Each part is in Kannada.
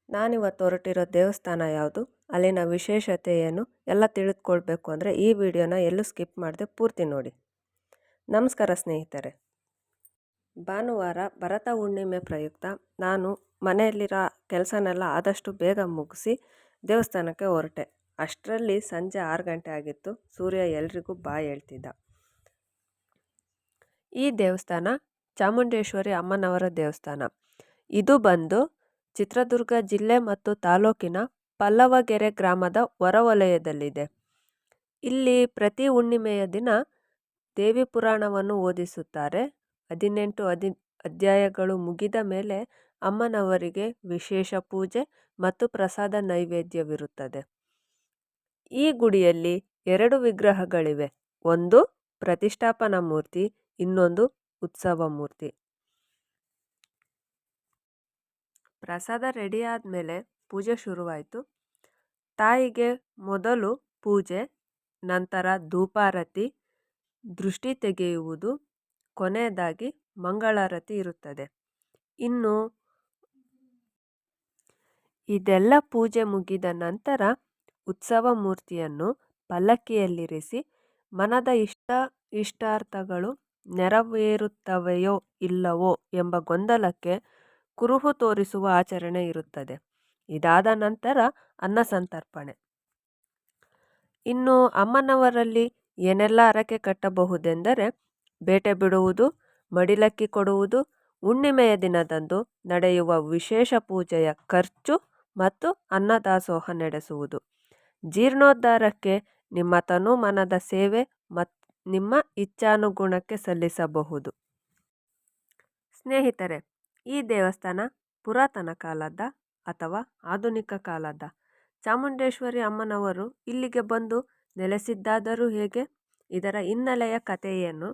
ನಾನಿವತ್ತು ಹೊರಟಿರೋ ದೇವಸ್ಥಾನ ಯಾವುದು, ಅಲ್ಲಿನ ವಿಶೇಷತೆ ಏನು ಎಲ್ಲ ತಿಳಿದುಕೊಳ್ಬೇಕು ಅಂದರೆ ಈ ವಿಡಿಯೋನ ಎಲ್ಲೂ ಸ್ಕಿಪ್ ಮಾಡದೆ ಪೂರ್ತಿ ನೋಡಿ. ನಮಸ್ಕಾರ ಸ್ನೇಹಿತರೆ. ಭಾನುವಾರ ಭರತ ಹುಣ್ಣಿಮೆ ಪ್ರಯುಕ್ತ ನಾನು ಮನೆಯಲ್ಲಿರೋ ಕೆಲಸನೆಲ್ಲ ಆದಷ್ಟು ಬೇಗ ಮುಗಿಸಿ ದೇವಸ್ಥಾನಕ್ಕೆ ಹೊರಟೆ. ಅಷ್ಟರಲ್ಲಿ ಸಂಜೆ 6 ಗಂಟೆ ಆಗಿತ್ತು. ಸೂರ್ಯ ಎಲ್ರಿಗೂ ಬಾಯ್ ಹೇಳ್ತಿದ್ದ. ಈ ದೇವಸ್ಥಾನ ಚಾಮುಂಡೇಶ್ವರಿ ಅಮ್ಮನವರ ದೇವಸ್ಥಾನ. ಇದು ಬಂದು ಚಿತ್ರದುರ್ಗ ಜಿಲ್ಲೆ ಮತ್ತು ತಾಲೂಕಿನ ಪಲ್ಲವಗೆರೆ ಗ್ರಾಮದ ಹೊರವಲಯದಲ್ಲಿದೆ. ಇಲ್ಲಿ ಪ್ರತಿ ಹುಣ್ಣಿಮೆಯ ದಿನ ದೇವಿ ಪುರಾಣವನ್ನು ಓದಿಸುತ್ತಾರೆ. 18 ಅಧ್ಯಾಯಗಳು ಮುಗಿದ ಮೇಲೆ ಅಮ್ಮನವರಿಗೆ ವಿಶೇಷ ಪೂಜೆ ಮತ್ತು ಪ್ರಸಾದ ನೈವೇದ್ಯವಿರುತ್ತದೆ. ಈ ಗುಡಿಯಲ್ಲಿ 2 ವಿಗ್ರಹಗಳಿವೆ. ಒಂದು ಪ್ರತಿಷ್ಠಾಪನಾ ಮೂರ್ತಿ, ಇನ್ನೊಂದು ಉತ್ಸವ ಮೂರ್ತಿ. ಪ್ರಸಾದ ರೆಡಿ ಆದಮೇಲೆ ಪೂಜೆ ಶುರುವಾಯಿತು. ತಾಯಿಗೆ ಮೊದಲು ಪೂಜೆ, ನಂತರ ಧೂಪಾರತಿ, ದೃಷ್ಟಿ ತೆಗೆಯುವುದು, ಕೊನೆಯದಾಗಿ ಮಂಗಳಾರತಿ ಇರುತ್ತದೆ. ಇನ್ನು ಇದೆಲ್ಲ ಪೂಜೆ ಮುಗಿದ ನಂತರ ಉತ್ಸವ ಮೂರ್ತಿಯನ್ನು ಪಲ್ಲಕ್ಕಿಯಲ್ಲಿರಿಸಿ ಮನದ ಇಷ್ಟಾರ್ಥಗಳು ನೆರವೇರುತ್ತವೆಯೋ ಇಲ್ಲವೋ ಎಂಬ ಗೊಂದಲಕ್ಕೆ ಕುರುಹು ತೋರಿಸುವ ಆಚರಣೆ ಇರುತ್ತದೆ. ಇದಾದ ನಂತರ ಅನ್ನ ಸಂತರ್ಪಣೆ. ಇನ್ನು ಅಮ್ಮನವರಲ್ಲಿ ಏನೆಲ್ಲ ಹರಕೆ ಕಟ್ಟಬಹುದೆಂದರೆ ಬೇಟೆ ಬಿಡುವುದು, ಮಡಿಲಕ್ಕಿ ಕೊಡುವುದು, ಹುಣ್ಣಿಮೆಯ ದಿನದಂದು ನಡೆಯುವ ವಿಶೇಷ ಪೂಜೆಯ ಖರ್ಚು ಮತ್ತು ಅನ್ನದಾಸೋಹ ನಡೆಸುವುದು. ಜೀರ್ಣೋದ್ಧಾರಕ್ಕೆ ನಿಮ್ಮ ತನು ಮನದ ಸೇವೆ ಮತ್ತು ನಿಮ್ಮ ಇಚ್ಛಾನುಗುಣಕ್ಕೆ ಸಲ್ಲಿಸಬಹುದು. ಸ್ನೇಹಿತರೆ, ಈ ದೇವಸ್ಥಾನ ಪುರಾತನ ಕಾಲದ ಅಥವಾ ಆಧುನಿಕ ಕಾಲದ? ಚಾಮುಂಡೇಶ್ವರಿ ಅಮ್ಮನವರು ಇಲ್ಲಿಗೆ ಬಂದು ನೆಲೆಸಿದ್ದಾದರೂ ಹೇಗೆ? ಇದರ ಹಿನ್ನೆಲೆಯ ಕಥೆಯನ್ನು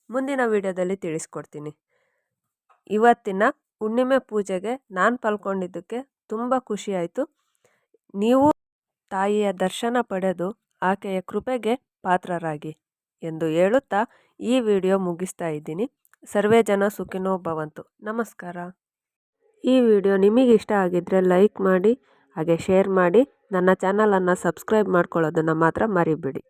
ಮುಂದಿನ ವಿಡಿಯೋದಲ್ಲಿ ತಿಳಿಸ್ಕೊಡ್ತೀನಿ. ಇವತ್ತಿನ ಹುಣ್ಣಿಮೆ ಪೂಜೆಗೆ ನಾನು ಪಾಲ್ಗೊಂಡಿದ್ದಕ್ಕೆ ತುಂಬ ಖುಷಿಯಾಯಿತು. ನೀವು ತಾಯಿಯ ದರ್ಶನ ಪಡೆದು ಆಕೆಯ ಕೃಪೆಗೆ ಪಾತ್ರರಾಗಿ ಎಂದು ಹೇಳುತ್ತಾ ಈ ವಿಡಿಯೋ ಮುಗಿಸ್ತಾ ಇದ್ದೀನಿ. ಸರ್ವೇ ಜನ ಸುಖಿನೋ ಭವಂತು. ನಮಸ್ಕಾರ. ಈ ವಿಡಿಯೋ ನಿಮಗೆ ಇಷ್ಟ ಆಗಿದ್ದರೆ ಲೈಕ್ ಮಾಡಿ, ಹಾಗೆ ಶೇರ್ ಮಾಡಿ. ನನ್ನ ಚಾನಲನ್ನು ಸಬ್ಸ್ಕ್ರೈಬ್ ಮಾಡ್ಕೊಳ್ಳೋದನ್ನು ಮಾತ್ರ ಮರಿಬೇಡಿ.